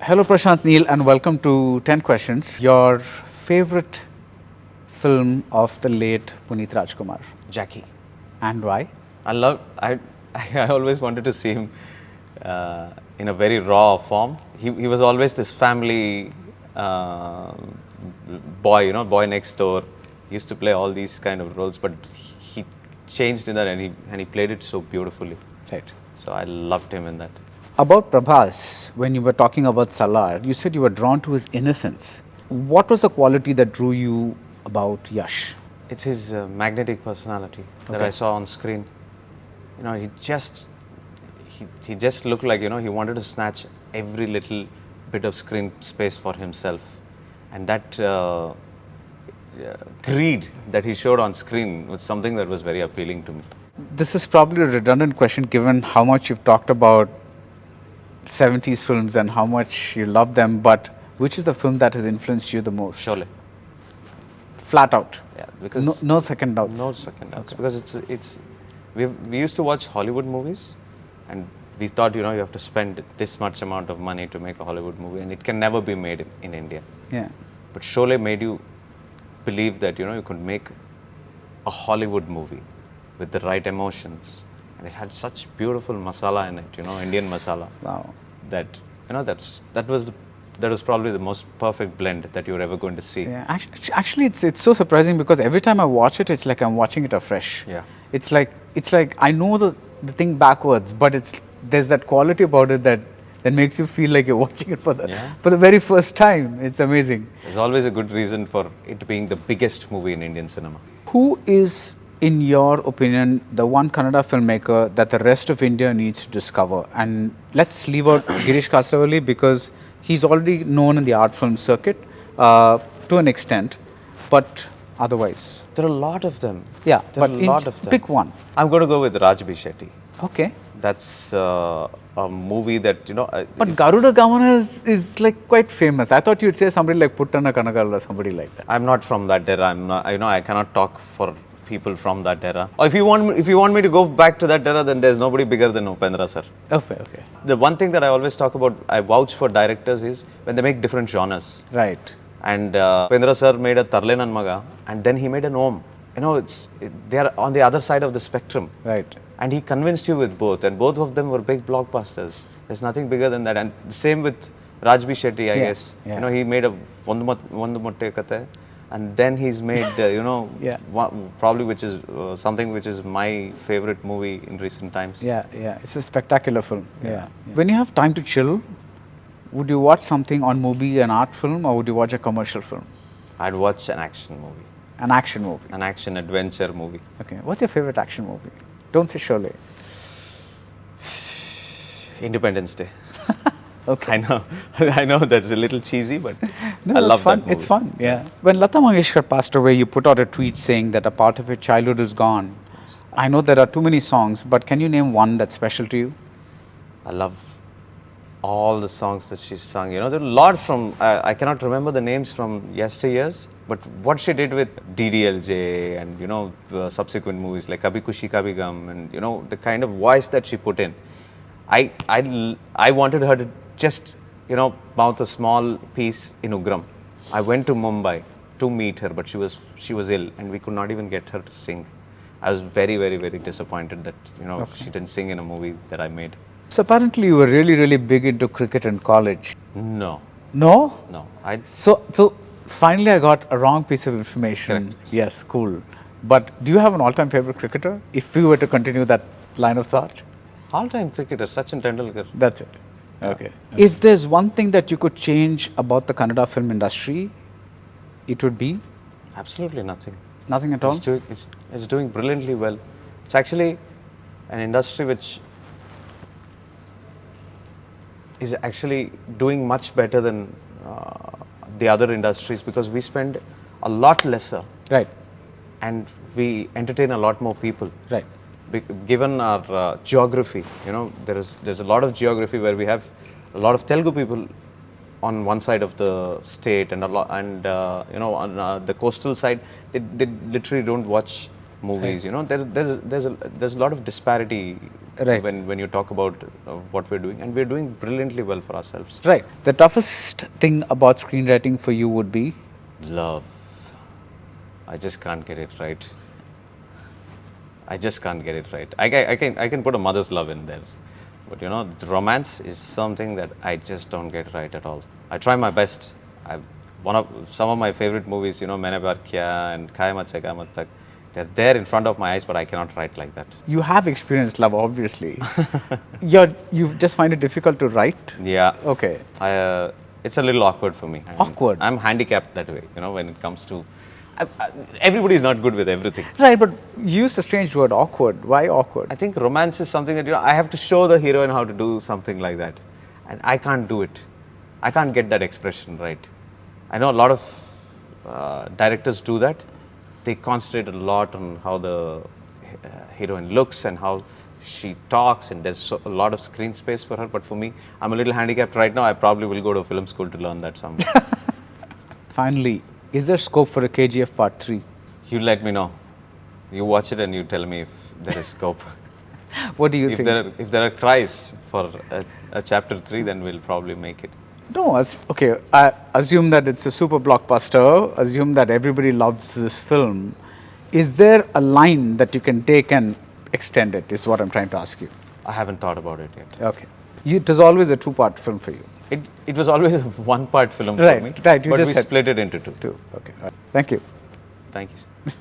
Hello, Prashanth Neel, and welcome to 10 Questions. Your favorite film of the late Punit Rajkumar, Jackie. and why? I always wanted to see him in a very raw form. He was always this family boy, boy next door. He used to play all these kind of roles, but he changed in that and he played it so beautifully. Right. So I loved him in that. About Prabhas, when you were talking about Salar, you said you were drawn to his innocence. What was the quality that drew you about Yash? It's his magnetic personality that Okay. I saw on screen. He just looked like, he wanted to snatch every little bit of screen space for himself. And that greed that he showed on screen was something that was very appealing to me. This is probably a redundant question given how much you've talked about 70s films and how much you love them, but which is the film that has influenced you the most? Sholay. Flat out. Yeah, because No second doubts. no second doubts. Because we used to watch Hollywood movies, and we thought, you have to spend this much amount of money to make a Hollywood movie, and it can never be made in India. Yeah. But Sholay made you believe that, you could make a Hollywood movie with the right emotions. And it had such beautiful masala in it, Indian masala. Wow. That, that was probably the most perfect blend that you're ever going to see. Yeah, actually, it's so surprising because every time I watch it, it's like I'm watching it afresh. Yeah. It's like I know the thing backwards, but there's that quality about it that makes you feel like you're watching it for the very first time. It's amazing. There's always a good reason for it being the biggest movie in Indian cinema. Who is, in your opinion, the one Kannada filmmaker that the rest of India needs to discover? And let's leave out Girish Kasravali because he's already known in the art film circuit to an extent, but otherwise. There are a lot of them. Yeah, there but are a lot of them. Pick one. I'm going to go with Rajbi Shetty. Okay. That's a movie that, But Garuda Gamana is like quite famous. I thought you'd say somebody like Puttana Kanagala or somebody like that. I'm not from that era. I'm not, I cannot talk for people from that era. Or if you want me to go back to that era, then there's nobody bigger than Upendra sir. Okay. The one thing that I always talk about, I vouch for directors, is when they make different genres. Right. And Upendra sir made a Tarle Nan Maga, and then he made an Om. They are on the other side of the spectrum. Right. And he convinced you with both, and both of them were big blockbusters. There's nothing bigger than that. And same with Rajbi Shetty, I guess. Yeah. He made a Vandu Motte Kate, and then he's made, Yeah. probably which is something which is my favorite movie in recent times. Yeah. It's a spectacular film. Yeah. When you have time to chill, would you watch something on Mubi, an art film, or would you watch a commercial film? I'd watch an action movie, An action movie. an action adventure movie. Okay. What's your favorite action movie? Don't say Sholay. Independence Day. Okay. I know that's a little cheesy, but No, I it's love fun. that movie. It's fun. Yeah. When Lata Mangeshkar passed away, you put out a tweet saying that a part of your childhood is gone. I know there are too many songs, but can you name one that's special to you? I love all the songs that she sung. There are a lot from, I cannot remember the names from yesteryears, but what she did with DDLJ and, subsequent movies like Kabhi Kushi Kabhi Gum and, the kind of voice that she put in. I wanted her to just, mouth a small piece in Ugram. I went to Mumbai to meet her, but she was ill and we could not even get her to sing. I was very, very, very disappointed that, she didn't sing in a movie that I made. So apparently you were really, really big into cricket in college. No. No? No. So finally I got a wrong piece of information. Correct. Yes, cool. But do you have an all-time favorite cricketer? If we were to continue that line of thought? All-time cricketer, Sachin Tendulkar. That's it. Okay. If there's one thing that you could change about the Kannada film industry, it would be? Absolutely nothing. Nothing at all? It's doing brilliantly well. It's actually an industry which is actually doing much better than the other industries because we spend a lot lesser. Right. And we entertain a lot more people. Right. Given our geography, there's a lot of geography where we have a lot of Telugu people on one side of the state and on the coastal side, they literally don't watch movies. Right. There's a lot of disparity Right. when you talk about what we're doing, and we're doing brilliantly well for ourselves. Right. The toughest thing about screenwriting for you would be? Love. I just can't get it right. I just can't get it right. I can put a mother's love in there, but you know, the romance is something that I just don't get right at all. I try my best. One of some of my favorite movies, you know, Maine Pyar Kiya and Kayamat Se Kayamat Tak, they're there in front of my eyes, but I cannot write like that. You have experienced love, obviously. You just find it difficult to write? Yeah. Okay. It's a little awkward for me. Awkward? I'm handicapped that way, you know, when it comes to. Everybody is not good with everything. Right, but you used a strange word, awkward. Why awkward? I think romance is something that, you know, I have to show the heroine how to do something like that. And I can't do it. I can't get that expression right. I know a lot of directors do that. They concentrate a lot on how the heroine looks and how she talks, and there's a lot of screen space for her. But for me, I'm a little handicapped right now. I probably will go to film school to learn that somewhere. Finally, is there scope for a KGF Part 3? You let me know. You watch it and you tell me if there is scope. What do you think? If there are cries for a chapter 3, then we'll probably make it. No, okay, I assume that it's a super blockbuster, assume that everybody loves this film. Is there a line that you can take and extend it, is what I'm trying to ask you. I haven't thought about it yet. Okay. It was always a two-part film for you. It was always a one-part film for Right, me. right, you but just we said split it into two. Okay. Thank you. Thank you.